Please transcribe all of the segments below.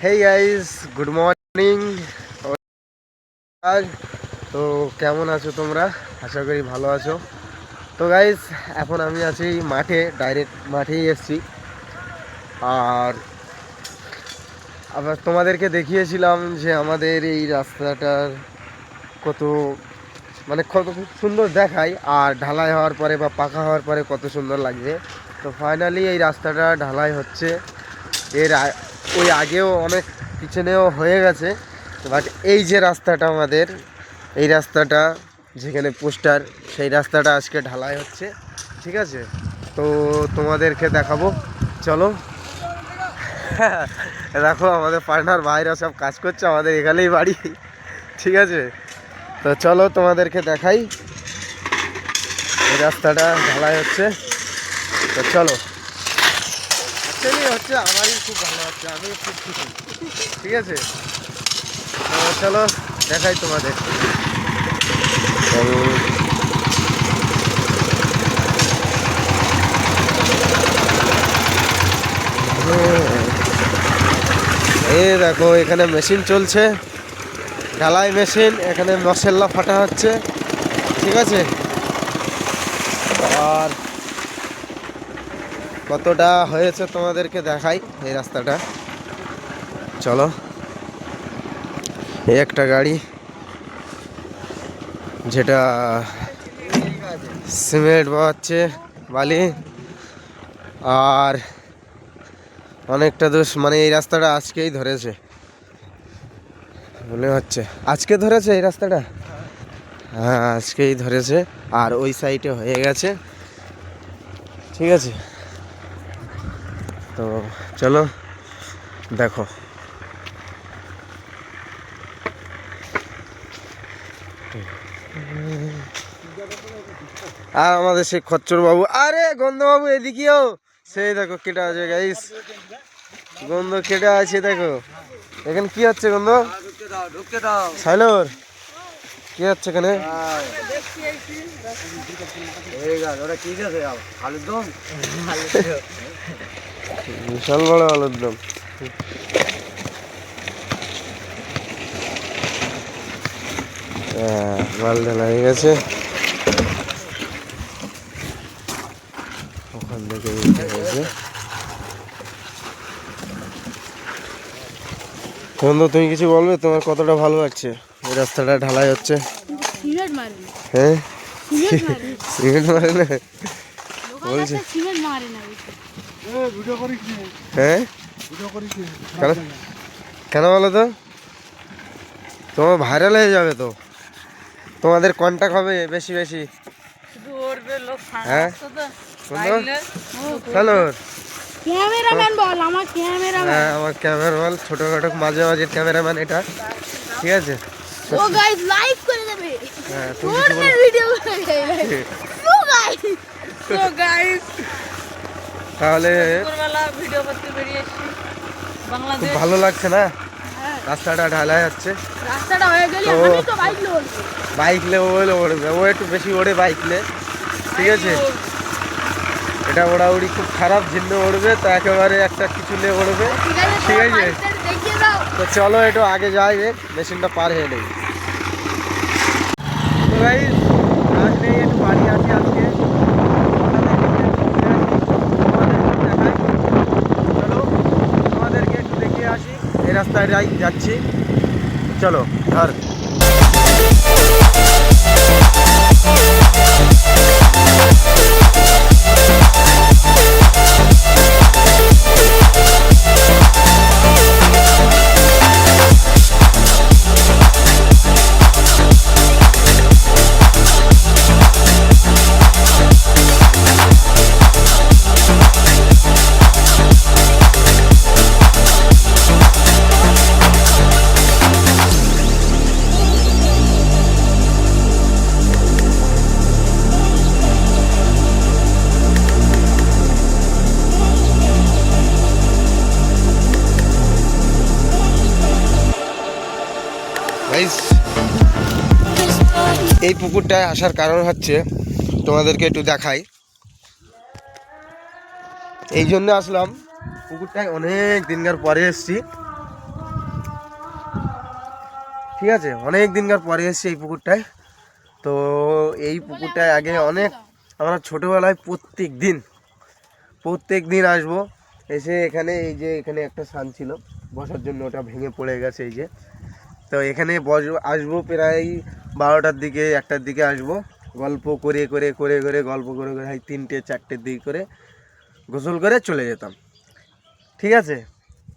Hey guys, good morning. তো কেমন আছো তোমরা? আশা করি ভালো আছো। তো গাইস, এখন আমি আছি মাঠে, ডাইরেক্ট মাঠেই এসেছি। আর আবার তোমাদেরকে দেখিয়েছিলাম যে আমাদের এই রাস্তাটার কত কত খুব সুন্দর দেখায়, আর ঢালাই হওয়ার পরে বা পাকা হওয়ার পরে কত সুন্দর লাগবে। তো ফাইনালি এই রাস্তাটা ঢালাই হচ্ছে। ওই আগেও অনেক পিছনেও হয়ে গেছে, বাট এই যে রাস্তাটা আমাদের, এই রাস্তাটা যেখানে পোস্টার, সেই রাস্তাটা আজকে ঢালাই হচ্ছে। ঠিক আছে, তো তোমাদেরকে দেখাবো, চলো। দেখো আমাদের পার্টনার ভাইরা সব কাজ করছে, আমাদের এখানেই বাড়ি। ঠিক আছে, তো চলো তোমাদেরকে দেখাই। এই রাস্তাটা ঢালাই হচ্ছে, তো চলো। অ্যাকচুয়ালি হচ্ছে আমারই খুব ভালো হচ্ছে, আমি খুব খুশি। ঠিক আছে, তো চলো দেখাই তোমাদের। এই দেখো এখানে মেশিন চলছে, ঢালাই মেশিন। এখানে মশলা ফাটা হচ্ছে। ঠিক আছে, আর কতটা হয়েছে তোমাদেরকে দেখাই এই রাস্তাটা। চলো, এই একটা গাড়ি যেটা সিমেন্ট বাওয়াচ্ছে, বালি। আর অনেকটা দোষ, এই রাস্তাটা আজকেই ধরেছে মনে হচ্ছে। আজকে ধরেছে এই রাস্তাটা, হ্যাঁ আজকেই ধরেছে। আর ওই সাইডে হয়ে গেছে। ঠিক আছে, তো চলো দেখো। আর আমাদের সেই খচ্চর বাবু, আরে গন্ধ বাবু এদিকেও, সেই দেখো কেটে আছে গাইস, গন্ধ কেটে আছে। দেখো এখানে কি হচ্ছে, গন্ধ সাইলোর কি হচ্ছে এখানে? বিশাল বড় আলুর দম। মাল ঢালা হয়ে গেছে, ওখান থেকে বন্ধু তুমি কিছু বলবে? তোমার কতটা ভালো লাগছে এই রাস্তাটা ঢালাই হচ্ছে? হ্যাঁ, সিমেন্ট মারে না বলছে। হ্যাঁ, কেন বলো তো? তোমার ভাইরাল হয়ে যাবে তো, তোমাদের কন্টাক্ট হবে বেশি বেশি। হ্যাঁ, হ্যালো ক্যামেরাম্যান বল, আমার ক্যামেরাম্যান। হ্যাঁ, আমার ক্যামেরাম্যান, ছোটখাটো মাঝে মাঝে ক্যামেরাম্যান এটা। ঠিক আছে, ও গাইস লাইক করে দেবে। হ্যাঁ তোর ভিডিও করে দেবে। সো গাইস তাহলে দুপুরবেলা ভিডিও করতে বেরিয়েছি বাংলাদেশ। খুব ভালো লাগছে না? রাস্তাটা ঢালাই হচ্ছে, রাস্তাটা হয়ে গেলে আমি তো বাইক নেব। বাইক লে ওড়বে, ও একটু বেশি ওড়ে বাইক লে। ঠিক আছে, এটা ওড়াউড়ি খুব খারাপ, জিন্ন ওড়বে তো একেবারে একটা কিছু লে ওড়বে। ঠিক আছে, দেখিয়ে দাও। তো চলো একটু আগে যাই, মেশিনটা পার হয়ে নেই। তো গাইস, কাজ নেই, একটু বাড়ি আছি আজকে। চলো তোমাদেরকে একটু দেখিয়ে আসি, এই রাস্তায় যাচ্ছি। চলো ধর। এই পুকুরটায় আসার কারণ হচ্ছে, তোমাদেরকে একটু দেখাই। এই জন্য আসলাম, পুকুরটায় অনেক দিনকার পরে এসছি। ঠিক আছে, অনেক দিনকার পরে এসেছি এই পুকুরটায়। তো এই পুকুরটায় আগে অনেক আমরা ছোটোবেলায় প্রত্যেক দিন আসবো, এসে এখানে এই যে এখানে একটা সান ছিল বসার জন্য, ওটা ভেঙে পড়ে গেছে এই যে। তো এখানে আসবো প্রায় 12টার দিকে 1টার দিকে আসবো, গল্প করে করে করে করে গল্প করে করে 3টে 4টের দিকে করে গোসল করে চলে যেতাম। ঠিক আছে,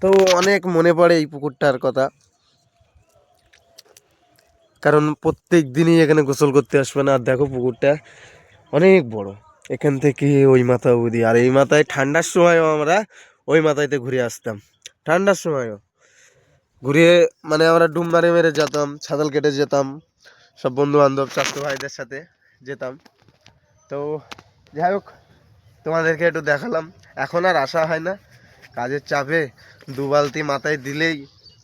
তো অনেক মনে পড়ে এই পুকুরটার কথা, কারণ প্রত্যেক দিনই এখানে গোসল করতে আসবে না। আর দেখো পুকুরটা অনেক বড়, এখান থেকে ওই মাথা অবধি। আর এই মাথায় ঠান্ডার সময়ও আমরা ওই মাথায়তে ঘুরে আসতাম, ঠান্ডার সময়ও ঘুরে, মানে আমরা ডুব মারে মেরে যেতাম, সাঁতাল কেটে যেতাম, সব বন্ধু বান্ধব চাচাতো ভাইদের সাথে যেতাম। তো যাই হোক, তোমাদেরকে একটু দেখালাম। এখন আর আসা হয় না, কাজের চাপে 2 বালতি মাথায় দিলেই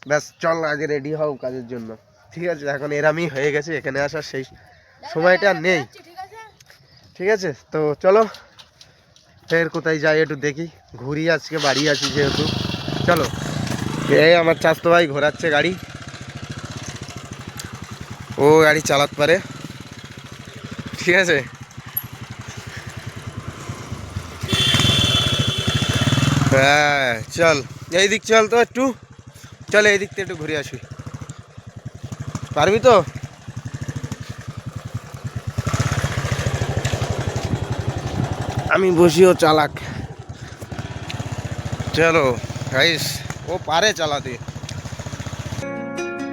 ব্যাস চল আগে রেডি হও কাজের জন্য। ঠিক আছে, এখন এরামই হয়ে গেছে, এখানে আসার সেই সময়টা আর নেই। ঠিক আছে, তো চলো ফের কোথায় যাই একটু দেখি, ঘুরি, আজকে বাড়ি আছি যেহেতু। চলো, এই আমার চাচাতো ভাই ঘোরাচ্ছে গাড়ি, ও গাড়ি চালাতে পারে। ঠিক আছে, হ্যাঁ চল এই দিক চল, তো একটু চল এই দিক থেকে একটু ঘুরে আসি, পারবি তো? আমি বসিও চালাক, চলো গাইস, ও পারে চালাতে।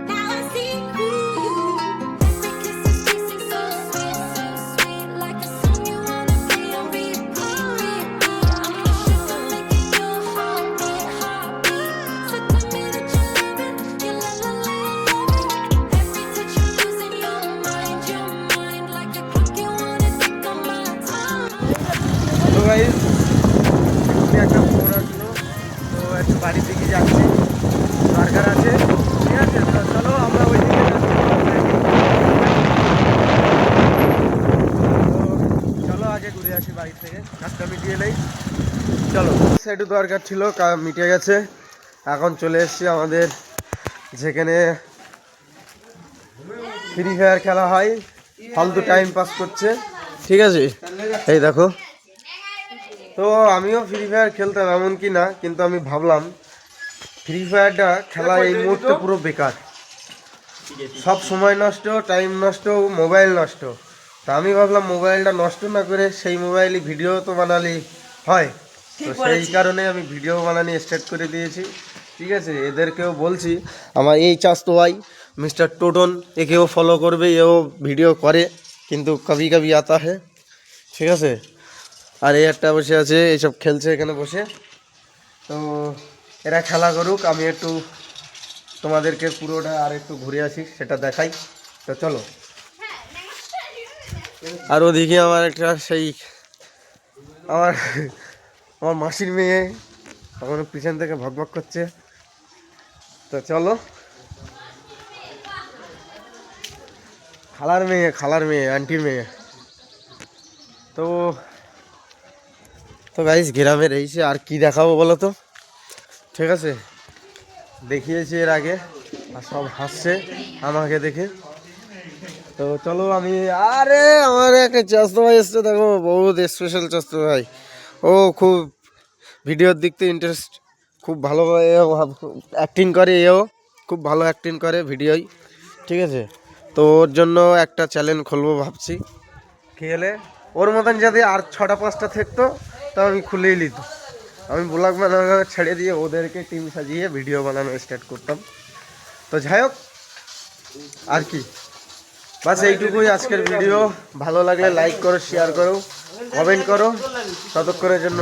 Now I see through you. Every kiss is tasting so sweet, so sweet. Like a song you wanna play on repeat. I'm the sugar making your heartbeat, heartbeat. So tell me that you love it, you la la la la love it. Every touch you're losing your mind. Like a clock you wanna tick on my time. তো guys, একটা phone আসলো, তো একটু বাড়ির দিকে যাচ্ছি, দরকার আছে। ঠিক আছে, তো চলো আমরা ওই দিকে যাচ্ছি। তো চলো আগে ঘুরে আসি বাড়ি থেকে, কাজটা মিটিয়ে নেই। চলো, একটু দরকার ছিল, মিটে গেছে। এখন চলে এসেছি আমাদের যেখানে ফ্রি ফায়ার খেলা হয়, ফালতু টাইম পাস করছে। ঠিক আছে, এই দেখো, তো আমিও ফ্রি ফায়ার খেলতাম এমন কি না, কিন্তু আমি ভাবলাম ফ্রি ফায়ারটা খেলা এই মুহূর্তে পুরো বেকার, সব সময় নষ্ট, টাইম নষ্ট, মোবাইল নষ্ট। তা আমি ভাবলাম মোবাইলটা নষ্ট না করে সেই মোবাইলে ভিডিও তো বানালি হয়, তো সেই কারণে আমি ভিডিও বানানি স্টার্ট করে দিয়েছি। ঠিক আছে, এদেরকেও বলছি, আমার এই চাচাতো ভাই মিস্টার টোটন, একেও ফলো করবে, এও ভিডিও করে কিন্তু কবি কবি আতা হে। ঠিক আছে, আর এই একটা বসে আছে, এইসব খেলছে এখানে বসে। তো এরা খেলা করুক, আমি একটু তোমাদেরকে পুরোটা আর একটু ঘুরে আসি, সেটা দেখাই। তো চলো, আর ওদিকে আমার একটা সেই আমার আমার মাসির মেয়ে এখন পিছন থেকে ভকভক করছে। তো চলো, খালার মেয়ে আন্টির মেয়ে। তো তো গাইস, গ্রামের এইসে আর কি দেখাবো বলো তো? ঠিক আছে, দেখিয়েছি এর আগে, আর সব হাসছে আমাকে দেখে। তো চলো আমি, আরে আমার একটা চাচাতো ভাই এসছে, দেখো বহুত স্পেশাল চাচাতো ভাই। ও খুব ভিডিওর দিক থেকে ইন্টারেস্ট, খুব ভালো অ্যাক্টিং করে, এও খুব ভালো অ্যাক্টিং করে ভিডিওই। ঠিক আছে, তো ওর জন্য একটা চ্যানেল খুলবো ভাবছি, খেলে ওর মতন যদি আর 6টা 5টা থাকতো তো আমি খুলেই নিত। আমি ব্লগ বানানো ছেড়ে দিয়ে ওদেরকে টিম সাজিয়ে ভিডিও বানানো স্টার্ট করতাম। তো যাই হোক, আর কি, বাস এইটুকুই আজকের ভিডিও। ভালো লাগলে লাইক করো, শেয়ার করো, কমেন্ট করো। ততক্ষণের জন্য